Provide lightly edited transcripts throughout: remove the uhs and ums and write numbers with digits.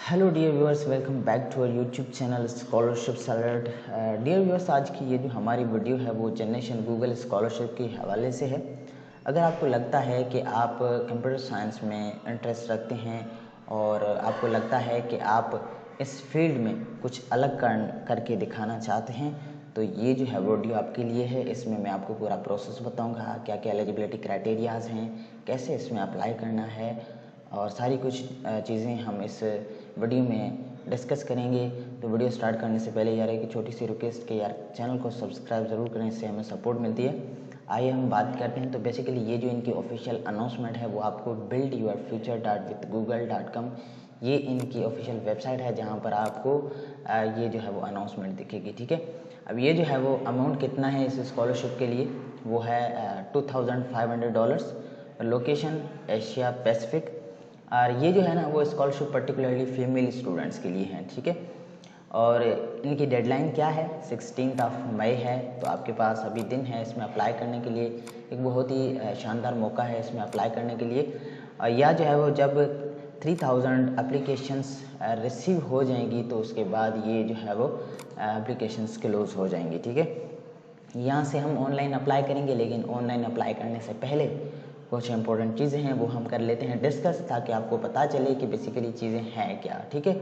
Hello dear viewers, welcome back to our YouTube channel scholarships alert. Dear viewers, आज की ये जो हमारी वीडियो है वो जनरेशन गूगल स्कॉलरशिप के हवाले से है। अगर आपको लगता है कि आप कंप्यूटर साइंस में इंटरेस्ट रखते हैं और आपको लगता है कि आप इस फील्ड में कुछ अलग करके दिखाना चाहते हैं, तो ये जो है वीडियो आपके लिए है। इसमें मैं आपको पूरा प्रोसेस बताऊंगा, क्या क्या एलिजिबिलिटी क्राइटेरियाज हैं, कैसे इसमें अप्लाई करना है और सारी कुछ चीज़ें हम इस वीडियो में डिस्कस करेंगे। तो वीडियो स्टार्ट करने से पहले यार एक छोटी सी रिक्वेस्ट कि यार चैनल को सब्सक्राइब ज़रूर करें, इससे हमें सपोर्ट मिलती है। आइए हम बात करते हैं। तो बेसिकली ये जो इनकी ऑफिशियल अनाउंसमेंट है वो आपको buildyourfuture.withgoogle.com ये इनकी ऑफिशियल वेबसाइट है, जहाँ पर आपको ये जो है वो अनाउंसमेंट दिखेगी। ठीक है, अब ये जो है वो अमाउंट कितना है इस स्कॉलरशिप के लिए, वो है $2500। Location Asia Pacific. और ये जो है ना वो स्कॉलरशिप पर्टिकुलरली फीमेल स्टूडेंट्स के लिए है। ठीक है, और इनकी डेडलाइन क्या है, 16 मई है। तो आपके पास अभी दिन है इसमें अप्लाई करने के लिए। एक बहुत ही शानदार मौका है इसमें अप्लाई करने के लिए। और यह जो है वो जब 3000 एप्लीकेशंस रिसीव हो जाएंगी तो उसके बाद ये जो है वो एप्लीकेशंस क्लोज हो जाएंगी। ठीक है, यहाँ से हम ऑनलाइन अप्लाई करेंगे, लेकिन ऑनलाइन अप्लाई करने से पहले कुछ इंपॉर्टेंट चीज़ें हैं वो हम कर लेते हैं डिस्कस, ताकि आपको पता चले कि बेसिकली चीज़ें हैं क्या। ठीक है,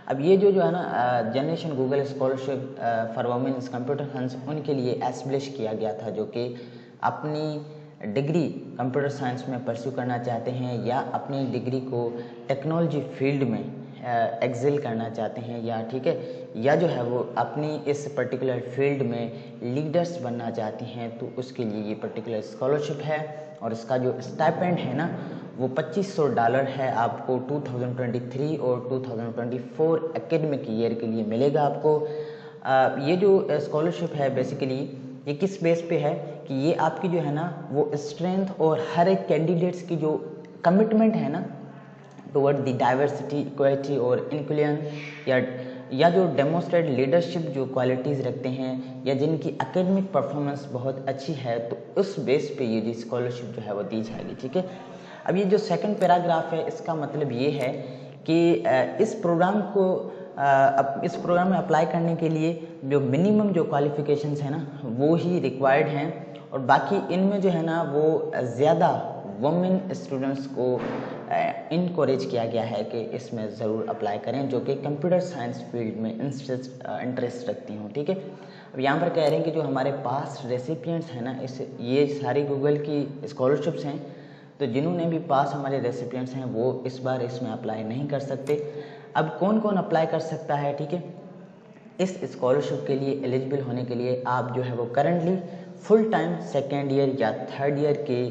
अब ये जो है ना generation Google scholarship for womens computer science उनके लिए एस्टेब्लिश किया गया था, जो कि अपनी डिग्री कंप्यूटर साइंस में परस्यू करना चाहते हैं या अपनी डिग्री को टेक्नोलॉजी फील्ड में एक्सेल करना चाहते हैं, या ठीक है, या जो है वो अपनी इस पर्टिकुलर फील्ड में लीडर्स बनना चाहती हैं, तो उसके लिए ये पर्टिकुलर स्कॉलरशिप है। और इसका जो स्टाइपेंड है ना वो $2500 है, आपको 2023 और 2024 एकेडमिक ईयर के लिए मिलेगा आपको। ये जो स्कॉलरशिप है बेसिकली ये किस बेस पे है कि ये आपकी जो है ना वो स्ट्रेंथ और हर एक कैंडिडेट्स की जो कमिटमेंट है ना टुवर्ड द डाइवर्सिटी, इक्वालिटी और इंक्लूजन, या जो डेमोस्ट्रेट लीडरशिप जो क्वालिटीज़ रखते हैं या जिनकी एकेडमिक परफॉर्मेंस बहुत अच्छी है, तो उस बेस पे ये स्कॉलरशिप जो है वो दी जाएगी। ठीक है, अब ये जो सेकंड पैराग्राफ है इसका मतलब ये है कि इस प्रोग्राम में अप्लाई करने के लिए जो मिनिमम जो क्वालिफिकेशंस है ना वो ही रिक्वायर्ड हैं, और बाकी इनमें जो है ना वो ज़्यादा वुमेन स्टूडेंट्स को इनकरेज किया गया है कि इसमें ज़रूर अप्लाई करें जो कि कंप्यूटर साइंस फील्ड में इंटरेस्ट रखती हूँ। ठीक है, अब यहाँ पर कह रहे हैं कि जो हमारे पास रेसिपिएंट्स हैं ना ये सारी गूगल की स्कॉलरशिप्स हैं, तो जिन्होंने भी पास हमारे रेसिपिएंट्स हैं वो इस बार इसमें अप्लाई नहीं कर सकते। अब कौन कौन अप्लाई कर सकता है? ठीक है, इस स्कॉलरशिप के लिए एलिजिबल होने के लिए आप जो है वो currently full time second year या थर्ड ईयर के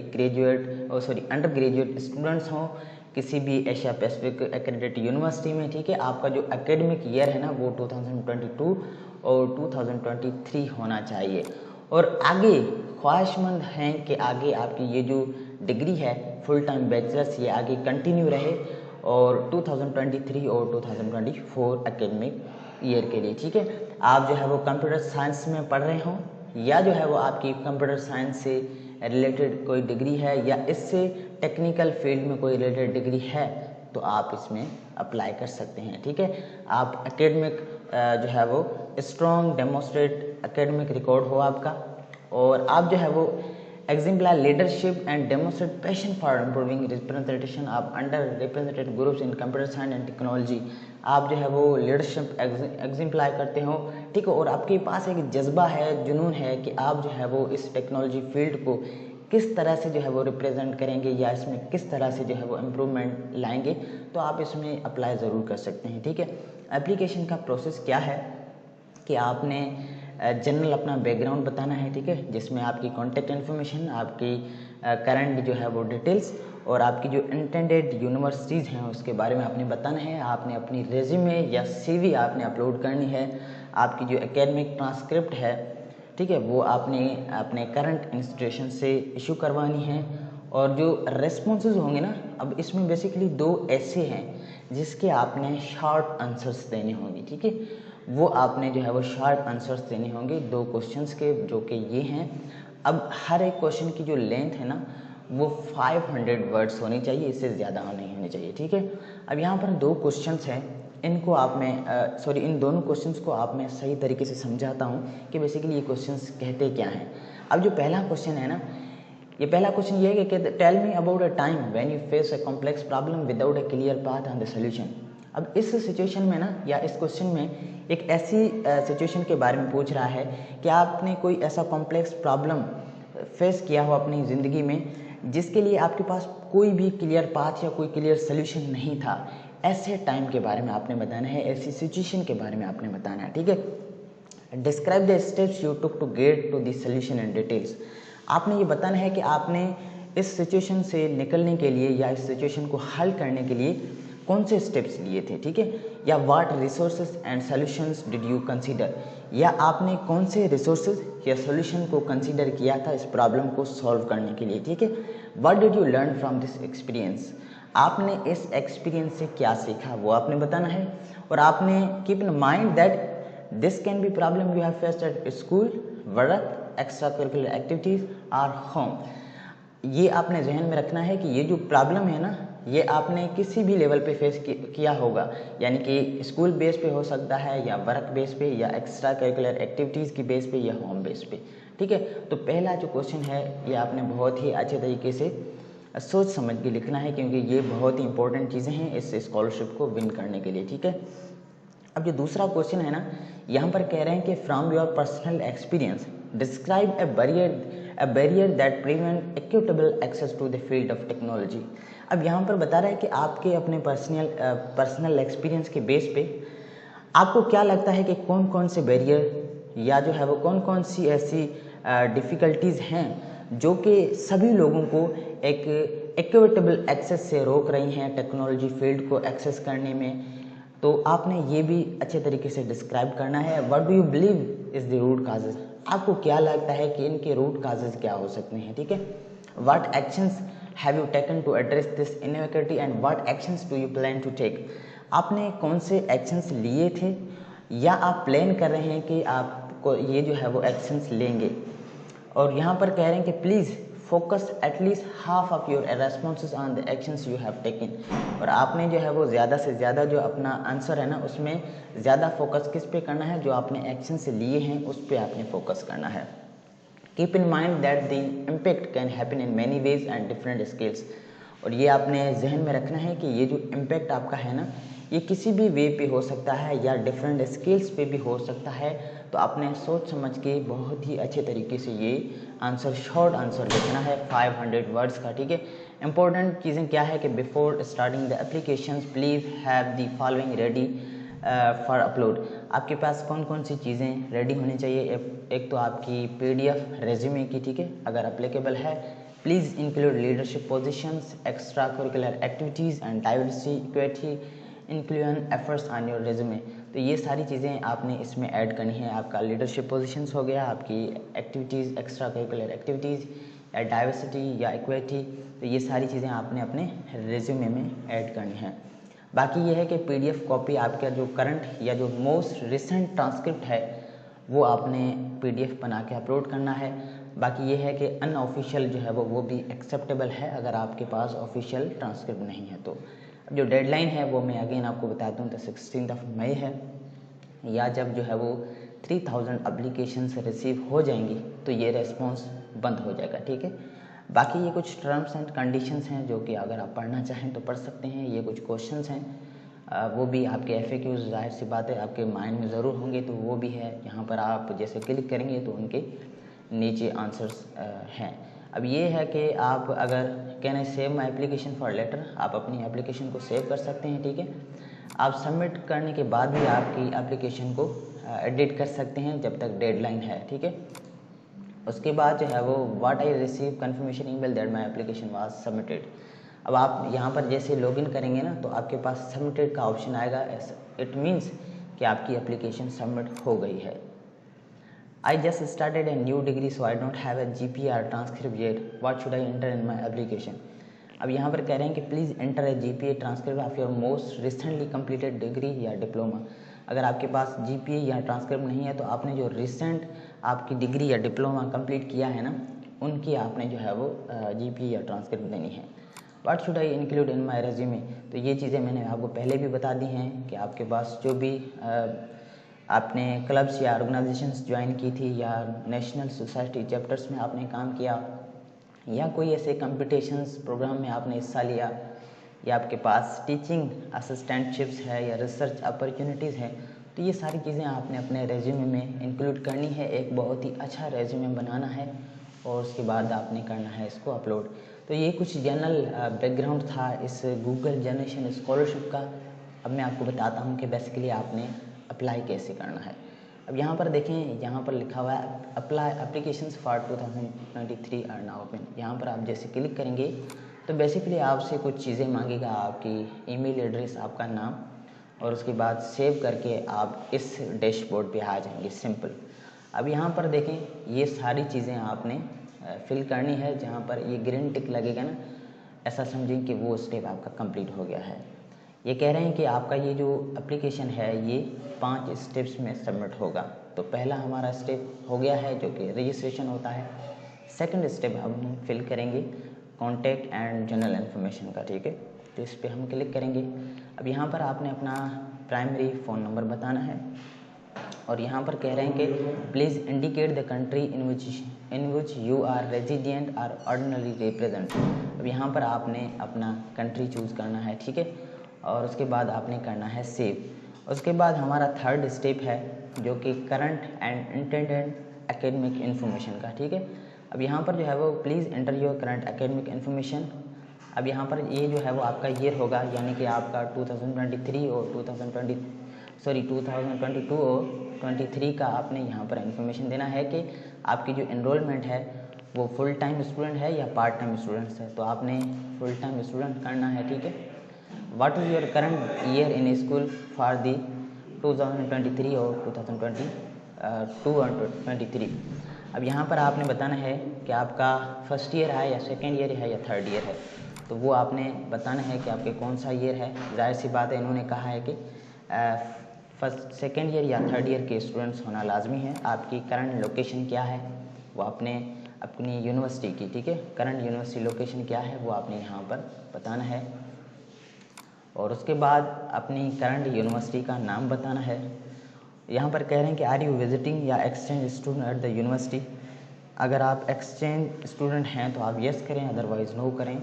अंडर ग्रेजुएट स्टूडेंट्स हों किसी भी एशिया पैसिफिक एक्रेडिटेड यूनिवर्सिटी में। ठीक है, आपका जो एकेडमिक ईयर है ना वो 2022 और 2023 होना चाहिए, और आगे ख्वाहिशमंद हैं कि आगे आपकी ये जो डिग्री है फुल टाइम बैचलर्स ये आगे कंटिन्यू रहे और 2023 और 2024 एकेडमिक ईयर के लिए। ठीक है, आप जो है वो कंप्यूटर साइंस में पढ़ रहे हों या जो है वो आपकी कंप्यूटर साइंस से रिलेटेड कोई डिग्री है या इससे टेक्निकल फील्ड में कोई रिलेटेड डिग्री है, तो आप इसमें अप्लाई कर सकते हैं। ठीक है, आप एकेडमिक जो है वो स्ट्रॉन्ग डेमोस्ट्रेट एकेडमिक रिकॉर्ड हो आपका, और आप जो है वो exemplar leadership and demonstrate passion for improving representation of under represented groups in computer science and technology. आप जो है वो लीडरशिप एग्जिम्प्लाई करते हो, ठीक है, और आपके पास एक जज्बा है, जुनून है कि आप जो है वो इस टेक्नोलॉजी फील्ड को किस तरह से जो है वो रिप्रेजेंट करेंगे या इसमें किस तरह से जो है वो इम्प्रूवमेंट लाएंगे, तो आप इसमें अप्लाई ज़रूर कर सकते हैं। ठीक है, एप्लीकेशन का प्रोसेस क्या है कि आपने जनरल अपना बैकग्राउंड बताना है। ठीक है, जिसमें आपकी कॉन्टैक्ट इन्फॉर्मेशन, आपकी करंट जो है वो डिटेल्स और आपकी जो इंटेंडेड यूनिवर्सिटीज़ हैं उसके बारे में आपने बताना है। आपने अपनी रेज्यूमे या सीवी आपने अपलोड करनी है। आपकी जो एकेडमिक ट्रांसक्रिप्ट है, ठीक है, वो आपने अपने करंट इंस्टीट्यूशन से इशू करवानी है। और जो रेस्पॉन्सेज होंगे ना, अब इसमें बेसिकली 2 ऐसे हैं जिसके आपने शॉर्ट आंसर्स देने होंगे। ठीक है, वो आपने जो है वो शॉर्ट आंसर्स देने होंगे 2 क्वेश्चंस के, जो कि ये हैं। अब हर एक क्वेश्चन की जो लेंथ है ना वो 500 वर्ड्स होनी चाहिए, इससे ज़्यादा नहीं होनी चाहिए। ठीक है, अब यहाँ पर 2 क्वेश्चंस हैं इनको आप मैं सॉरी इन दोनों क्वेश्चंस को आप मैं सही तरीके से समझाता हूँ कि बेसिकली ये क्वेश्चंस कहते क्या हैं। अब जो पहला क्वेश्चन है ना, ये पहला क्वेश्चन ये है कि tell me about a time when you face a complex problem without a clear path and the solution. अब इस सिचुएशन में ना, या इस क्वेश्चन में एक ऐसी सिचुएशन के बारे में पूछ रहा है कि आपने कोई ऐसा कॉम्प्लेक्स प्रॉब्लम फेस किया हो अपनी ज़िंदगी में जिसके लिए आपके पास कोई भी क्लियर पाथ या कोई क्लियर सोल्यूशन नहीं था। ऐसे टाइम के बारे में आपने बताना है, ऐसी सिचुएशन के बारे में आपने बताना है, ठीक है। Describe the steps you took to get to the solution in details. आपने ये बताना है कि आपने इस सिचुएशन से निकलने के लिए या इस सिचुएशन को हल करने के लिए कौन से स्टेप्स लिए थे, ठीक है। या what resources and solutions did you consider, या आपने कौन से रिसोर्सेज या सॉल्यूशन को कंसीडर किया था इस प्रॉब्लम को सॉल्व करने के लिए, ठीक है। What did you learn from this experience, आपने इस एक्सपीरियंस से क्या सीखा वो आपने बताना है। और आपने keep in mind that this can be problem you have faced at school, work, extra curricular activities और होम। ये आपने जहन में रखना है कि ये जो प्रॉब्लम है ना, ये आपने किसी भी लेवल पे फेस किया होगा, यानी कि स्कूल बेस पे हो सकता है, या वर्क बेस पे, या एक्स्ट्रा करिकुलर एक्टिविटीज़ की बेस पे, या होम बेस पे, ठीक है। तो पहला जो क्वेश्चन है ये आपने बहुत ही अच्छे तरीके से सोच समझ के लिखना है, क्योंकि ये बहुत ही इंपॉर्टेंट चीज़ें हैं इस स्कॉलरशिप को विन करने के लिए, ठीक है। अब जो दूसरा क्वेश्चन है ना, यहाँ पर कह रहे हैं कि from your personal experience describe a barrier that prevent equitable access to the field of technology. अब यहाँ पर बता रहा है कि आपके अपने पर्सनल एक्सपीरियंस के बेस पे आपको क्या लगता है कि कौन कौन से बैरियर या जो है वो कौन कौन सी ऐसी डिफ़िकल्टीज़ हैं जो कि सभी लोगों को एक इक्विटेबल एक्सेस से रोक रही हैं टेक्नोलॉजी फील्ड को एक्सेस करने में। तो आपने ये भी अच्छे तरीके से डिस्क्राइब करना है। What do you believe is the root causes, आपको क्या लगता है कि इनके रूट काजेज क्या हो सकते हैं, ठीक है। What actions have you taken to address this inequality and what actions do you plan to take, आपने कौन से एक्शंस लिए थे या आप प्लान कर रहे हैं कि आपको ये जो है वो एक्शंस लेंगे। और यहाँ पर कह रहे हैं कि please focus at least half of your responses on the actions you have taken, और आपने जो है वो ज़्यादा से ज़्यादा जो अपना आंसर है ना उसमें ज़्यादा फोकस किस पे करना है, जो आपने एक्शंस लिए हैं उस पर आपने फोकस करना है। Keep in mind that the impact can happen in many ways and different scales, और ये आपने जहन में रखना है कि ये जो इम्पैक्ट आपका है ना ये किसी भी वे पे हो सकता है या डिफरेंट स्केल्स पे भी हो सकता है। तो आपने सोच समझ के बहुत ही अच्छे तरीके से ये आंसर, शॉर्ट आंसर लिखना है 500 वर्ड्स का, ठीक है। इंपॉर्टेंट चीज़ें क्या है कि before starting the application please have the following ready for upload. आपके पास कौन कौन सी चीज़ें रेडी होनी चाहिए, एक तो आपकी PDF रेज्यूमे की, ठीक है, अगर अप्लीकेबल है। Please include leadership positions, extra curricular activities and diversity, equity, inclusion efforts on your resume. तो ये सारी चीज़ें आपने इसमें ऐड करनी है। आपका लीडरशिप पोजीशंस हो गया, आपकी एक्टिविटीज़, एक्स्ट्रा करिकुलर एक्टिविटीज़, या डाइवर्सिटी या इक्विटी, तो ये सारी चीज़ें आपने अपने रेज्यूमे में ऐड करनी है। बाकी ये है कि PDF कॉपी आपका जो करंट या जो मोस्ट रिसेंट ट्रांसक्रिप्ट है वो आपने PDF बना के अपलोड करना है। बाकी ये है कि अनऑफिशियल जो है वो भी एक्सेप्टेबल है अगर आपके पास ऑफिशियल ट्रांसक्रिप्ट नहीं है। तो जो डेडलाइन है वो मैं अगेन आपको बता दूं तो 16 मई है, या जब जो है वो 3000 एप्लीकेशन रिसीव हो जाएंगी तो ये रेस्पॉन्स बंद हो जाएगा, ठीक है। बाकी ये कुछ टर्म्स एंड कंडीशंस हैं जो कि अगर आप पढ़ना चाहें तो पढ़ सकते हैं। ये कुछ क्वेश्चंस हैं, वो भी आपके FAQs जाहिर सी बात है आपके माइंड में ज़रूर होंगे, तो वो भी है यहाँ पर। आप जैसे क्लिक करेंगे तो उनके नीचे आंसर्स हैं। अब ये है कि आप अगर can I save my application for later, आप अपनी एप्लीकेशन को सेव कर सकते हैं, ठीक है। आप सबमिट करने के बाद भी आपकी एप्लीकेशन को एडिट कर सकते हैं जब तक डेडलाइन है, ठीक है। उसके बाद जो है वो what I receive confirmation email that my application was submitted. अब आप यहाँ पर जैसे लॉगिन करेंगे ना तो आपके पास सबमिटेड का ऑप्शन आएगा। इट मीन्स कि आपकी एप्लीकेशन सबमिट हो गई है। I just started a new degree so I don't have a GPA और transcript yet, what should I enter in my application. अब यहाँ पर कह रहे हैं कि please enter a GPA transcript of your most recently completed degree या diploma. अगर आपके पास GPA या ट्रांसक्रिप्ट नहीं है तो आपने जो रिसेंट आपकी डिग्री या डिप्लोमा कंप्लीट किया है ना उनकी आपने जो है वो GPA या ट्रांसक्रिप्ट देनी है। What should I include in my resume. तो ये चीज़ें मैंने आपको पहले भी बता दी हैं कि आपके पास जो भी आपने क्लब्स या ऑर्गेनाइजेशंस ज्वाइन की थी या नेशनल सोसाइटी चैप्टर्स में आपने काम किया या कोई ऐसे कंपटीशंस प्रोग्राम में आपने हिस्सा लिया या आपके पास टीचिंग असिस्टेंटशिप्स है या रिसर्च अपॉर्चुनिटीज़ हैं, तो ये सारी चीज़ें आपने अपने रेज्यूमे में इंक्लूड करनी है। एक बहुत ही अच्छा रेज्यूमे बनाना है और उसके बाद आपने करना है इसको अपलोड। तो ये कुछ जनरल बैकग्राउंड था इस गूगल जनरेशन स्कॉलरशिप का। अब मैं आपको बताता हूँ कि बेसिकली आपने अप्लाई कैसे करना है। अब यहाँ पर देखें, यहाँ पर लिखा हुआ है apply applications for 2023 are now open. यहाँ पर आप जैसे क्लिक करेंगे तो बेसिकली आपसे कुछ चीज़ें मांगेगा, आपकी ईमेल एड्रेस, आपका नाम, और उसके बाद सेव करके आप इस डैशबोर्ड पे आ जाएंगे, सिंपल। अब यहाँ पर देखें ये सारी चीज़ें आपने फिल करनी है। जहाँ पर ये ग्रीन टिक लगेगा ना, ऐसा समझें कि वो स्टेप आपका कंप्लीट हो गया है। ये कह रहे हैं कि आपका ये जो एप्लीकेशन है ये 5 स्टेप्स में सबमिट होगा। तो पहला हमारा स्टेप हो गया है जो कि रजिस्ट्रेशन होता है। सेकंड स्टेप हम फिल करेंगे कॉन्टैक्ट एंड जनरल इन्फॉर्मेशन का, ठीक है। तो इस पर हम क्लिक करेंगे। अब यहाँ पर आपने अपना प्राइमरी फ़ोन नंबर बताना है और यहाँ पर कह रहे हैं कि please indicate the country in which you are resident or ordinary represent. अब यहाँ पर आपने अपना कंट्री चूज़ करना है, ठीक है, और उसके बाद आपने करना है सेव। उसके बाद हमारा थर्ड स्टेप है जो कि current and intended academic information का, ठीक है। अब यहाँ पर जो है वो please enter your current academic information. अब यहाँ पर ये जो है वो आपका ईयर होगा, यानी कि आपका 2023 और 2022 और 23 का आपने यहाँ पर इन्फॉर्मेशन देना है कि आपकी जो एनरोलमेंट है वो फुल टाइम स्टूडेंट है या पार्ट टाइम स्टूडेंट्स है। तो आपने फुल टाइम स्टूडेंट करना है, ठीक है। What is your current year in school for the 2023 और 2022 और 23। अब यहाँ पर आपने बताना है कि आपका फर्स्ट ईयर है या सेकेंड ईयर है या थर्ड ईयर है। तो वो आपने बताना है कि आपके कौन सा ईयर है। जाहिर सी बात है, इन्होंने कहा है कि फर्स्ट सेकेंड ईयर या थर्ड ईयर के स्टूडेंट्स होना लाजमी है। आपकी करंट लोकेशन क्या है वो आपने अपनी यूनिवर्सिटी की, ठीक है, करंट यूनिवर्सिटी लोकेशन क्या है वो आपने यहाँ पर बताना है। और उसके बाद अपनी करंट यूनिवर्सिटी का नाम बताना है। यहाँ पर कह रहे हैं कि आर यू विजिटिंग या exchange student at the university. अगर आप एक्सचेंज स्टूडेंट हैं तो आप यस करें, अदरवाइज़ नो करें।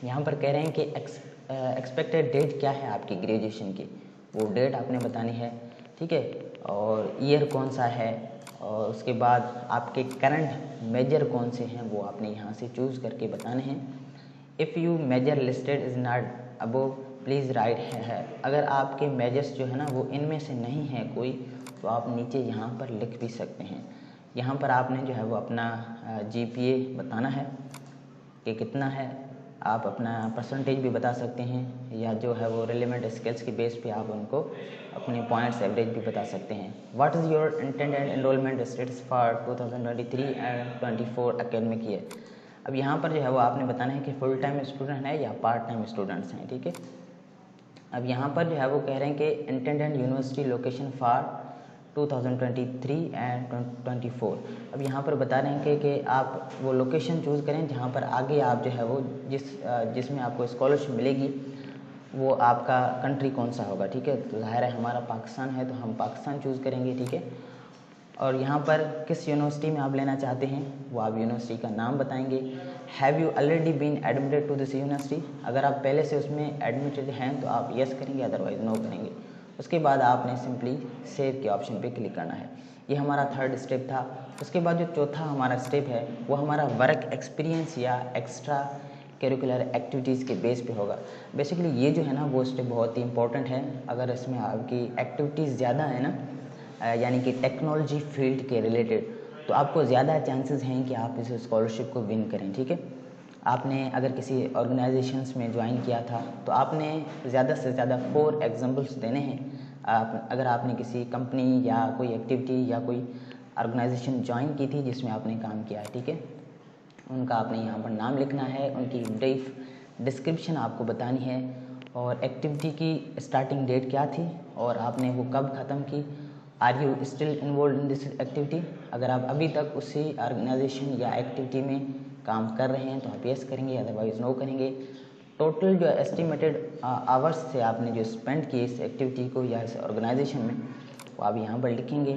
यहाँ पर कह रहे हैं कि एक्सपेक्टेड डेट क्या है आपकी ग्रेजुएशन की, वो डेट आपने बतानी है, ठीक है, और ईयर कौन सा है, और उसके बाद आपके करंट मेजर कौन से हैं वो आपने यहाँ से चूज़ करके बताने हैं। If you major listed is not above please write है। अगर आपके मेजर्स जो है ना वो इनमें से नहीं है कोई, तो आप नीचे यहाँ पर लिख भी सकते हैं। यहाँ पर आपने जो है वो अपना GPA बताना है कि कितना है। आप अपना परसेंटेज भी बता सकते हैं या जो है वो रिलेवेंट स्किल्स के बेस पे आप उनको अपने पॉइंट्स एवरेज भी बता सकते हैं। What is your intended enrolment status for 2023 and 24 academic year. अब यहाँ पर जो है वो आपने बताना है कि फुल टाइम स्टूडेंट है या पार्ट टाइम स्टूडेंट्स हैं, ठीक है। अब यहाँ पर जो है वो कह रहे हैं कि intended university location for 2023 and 24। अब यहाँ पर बता रहे हैं कि आप वो लोकेशन चूज़ करें जहाँ पर आगे आप जो है वो जिसमें आपको स्कॉलरशिप मिलेगी वो आपका कंट्री कौन सा होगा, ठीक है। तो ज़ाहिर है हमारा पाकिस्तान है तो हम पाकिस्तान चूज़ करेंगे, ठीक है। और यहाँ पर किस यूनिवर्सिटी में आप लेना चाहते हैं वो आप यूनिवर्सिटी का नाम बताएंगे। Have you already been admitted to this university. अगर आप पहले से उसमें एडमिटेड हैं तो आप यस करेंगे, अदरवाइज़ नो करेंगे। उसके बाद आपने सिंपली सेव के ऑप्शन पे क्लिक करना है। ये हमारा थर्ड स्टेप था। उसके बाद जो चौथा हमारा स्टेप है वो हमारा वर्क एक्सपीरियंस या एक्स्ट्रा करिकुलर एक्टिविटीज़ के बेस पे होगा। बेसिकली ये जो है ना वो स्टेप बहुत ही इंपॉर्टेंट है। अगर इसमें आपकी एक्टिविटीज़ ज़्यादा है ना, यानी कि टेक्नोलॉजी फील्ड के रिलेटेड, तो आपको ज़्यादा चांसेस हैं कि आप इस स्कॉलरशिप को विन करें, ठीक है। आपने अगर किसी ऑर्गेनाइजेशंस में ज्वाइन किया था तो आपने ज़्यादा से ज़्यादा 4 एग्जाम्पल्स देने हैं। अगर आपने किसी कंपनी या कोई एक्टिविटी या कोई ऑर्गेनाइजेशन ज्वाइन की थी जिसमें आपने काम किया है, ठीक है, उनका आपने यहाँ पर नाम लिखना है, उनकी ब्रीफ डिस्क्रिप्शन आपको बतानी है और एक्टिविटी की स्टार्टिंग डेट क्या थी और आपने वो कब ख़त्म की। Are you still involve in this activity. अगर आप अभी तक उसी ऑर्गेनाइजेशन या एक्टिविटी में काम कर रहे हैं तो आप यस करेंगे, अदरवाइज़ नो करेंगे। टोटल जो एस्टिमेटेड आवर्स से आपने जो स्पेंड किए इस एक्टिविटी को या इस ऑर्गेनाइजेशन में, वो आप यहाँ पर लिखेंगे।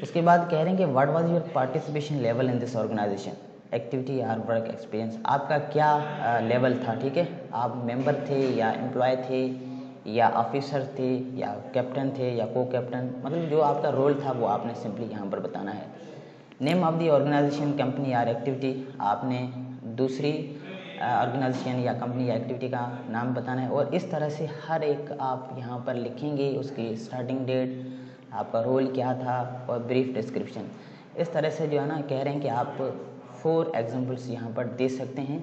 उसके बाद कह रहे हैं कि what was your participation level in this organisation activity और वर्क एक्सपीरियंस, आपका क्या लेवल था, ठीक है। आप मेंबर थे या एम्प्लॉय थे या ऑफिसर थे या कैप्टन थे या को कैप्टन, मतलब जो आपका रोल था वो आपने सिंपली यहाँ पर बताना है। Name of the organisation, company या एक्टिविटी, आपने दूसरी ऑर्गेनाइजेशन या कंपनी या एक्टिविटी का नाम बताना है। और इस तरह से हर एक आप यहाँ पर लिखेंगे, उसकी स्टार्टिंग डेट, आपका रोल क्या था और ब्रीफ डिस्क्रिप्शन। इस तरह से जो है ना कह रहे हैं कि आप 4 एग्जांपल्स यहाँ पर दे सकते हैं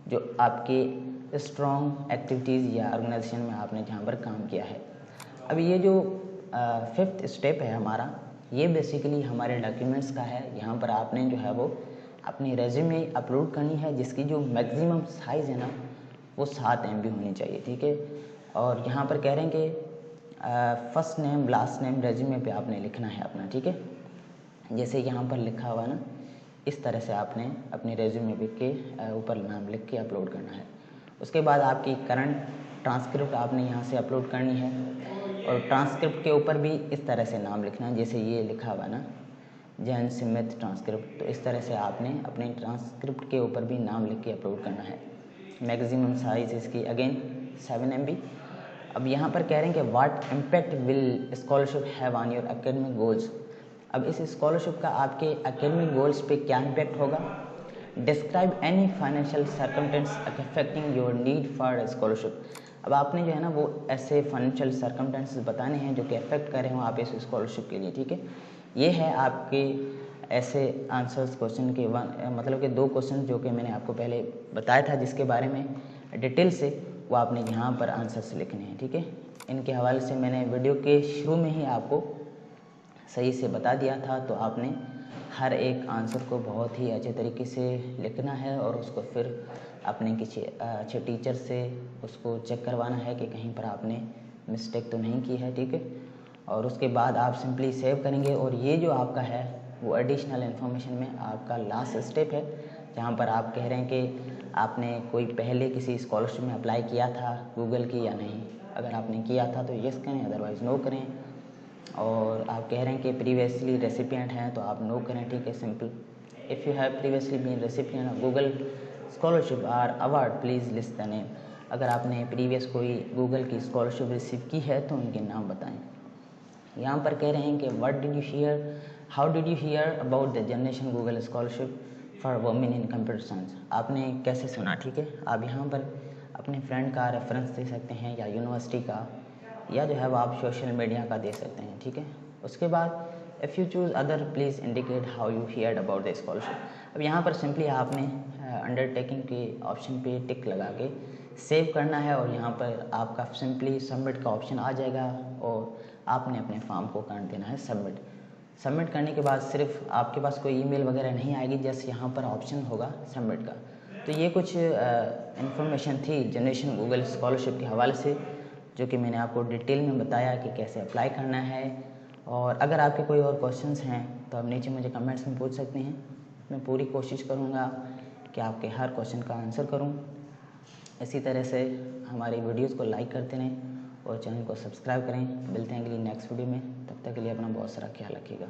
जो आपके स्ट्रॉन्ग एक्टिविटीज़ या ऑर्गेनाइजेशन में आपने जहाँ पर काम किया है। अब ये जो 5th स्टेप है हमारा, ये बेसिकली हमारे डॉक्यूमेंट्स का है। यहाँ पर आपने जो है वो अपनी रेज्यूमे अपलोड करनी है जिसकी जो मैक्सिमम साइज़ है ना वो 7 MB होनी चाहिए, ठीक है। और यहाँ पर कह रहे हैं कि first name last name resume पे आपने लिखना है अपना, ठीक है। जैसे यहाँ पर लिखा हुआ है ना, इस तरह से आपने अपने रेज्यूमे के ऊपर नाम लिख के अपलोड करना है। उसके बाद आपकी करंट ट्रांसक्रिप्ट आपने यहाँ से अपलोड करनी है और ट्रांसक्रिप्ट के ऊपर भी इस तरह से नाम लिखना है, जैसे ये लिखा हुआ ना जैन सिमित ट्रांसक्रिप्ट, तो इस तरह से आपने अपने ट्रांसक्रिप्ट के ऊपर भी नाम लिख के अपलोड करना है। मैक्सिमम साइज इसकी अगेन 7 MB। अब यहाँ पर कह रहे हैं कि what impact will scholarship have on your academic goals. अब इस स्कॉलरशिप का आपके एकेडमिक गोल्स पे क्या इम्पैक्ट होगा। Describe any financial circumstance affecting your need for scholarship. अब आपने जो है ना वो ऐसे फाइनेंशियल सर्कमटेंसेस बताने हैं जो कि अफेक्ट कर रहे हो आप इस स्कॉलरशिप के लिए, ठीक है। ये है आपके ऐसे आंसर्स क्वेश्चन के मतलब कि 2 क्वेश्चन जो कि मैंने आपको पहले बताया था जिसके बारे में डिटेल से, वो आपने यहाँ पर आंसर्स लिखने हैं, ठीक है। इनके हवाले से मैंने वीडियो के शुरू में ही आपको सही से बता दिया था, तो आपने हर एक आंसर को बहुत ही अच्छे तरीके से लिखना है और उसको फिर अपने किसी अच्छे टीचर से उसको चेक करवाना है कि कहीं पर आपने मिस्टेक तो नहीं की है, ठीक है। और उसके बाद आप सिंपली सेव करेंगे और ये जो आपका है वो एडिशनल इन्फॉर्मेशन में आपका लास्ट स्टेप है, जहाँ पर आप कह रहे हैं कि आपने कोई पहले किसी स्कॉलरशिप में अप्लाई किया था गूगल की या नहीं। अगर आपने किया था तो यस करें, अदरवाइज़ नो करें। और आप कह रहे हैं कि प्रीवियसली रेसिपिएंट हैं तो आप नो करें, ठीक है, simple. If you have previously been recipient of Google scholarship और award please list the name. अगर आपने प्रीवियस कोई गूगल की स्कॉलरशिप रिसीव की है तो उनके नाम बताएं। यहाँ पर कह रहे हैं कि what did you here, how did you here about the generation Google scholarship for women in computer science. आपने कैसे सुना, ठीक है। आप यहाँ पर अपने फ्रेंड का रेफरेंस दे सकते हैं या यूनिवर्सिटी का, या जो है वो आप सोशल मीडिया का दे सकते हैं, ठीक है। उसके बाद if you choose other please indicate how you heard about the scholarship. अब यहाँ पर सिंपली आपने अंडरटेकिंग के ऑप्शन पे टिक लगा के सेव करना है और यहाँ पर आपका सिंपली सबमिट का ऑप्शन आ जाएगा और आपने अपने फॉर्म को कर देना है सबमिट। सबमिट करने के बाद सिर्फ आपके पास कोई ईमेल वगैरह नहीं आएगी, जस्ट यहाँ पर ऑप्शन होगा सबमिट का। तो ये कुछ इन्फॉर्मेशन थी जनरेशन गूगल स्कॉलरशिप के हवाले से, जो कि मैंने आपको डिटेल में बताया कि कैसे अप्लाई करना है। और अगर आपके कोई और क्वेश्चंस हैं तो आप नीचे मुझे कमेंट्स में पूछ सकते हैं। मैं पूरी कोशिश करूँगा कि आपके हर क्वेश्चन का आंसर करूँ। इसी तरह से हमारी वीडियोस को लाइक करते रहें और चैनल को सब्सक्राइब करें। मिलते हैं अगली नेक्स्ट वीडियो में, तब तक के लिए अपना बहुत सारा ख्याल रखिएगा।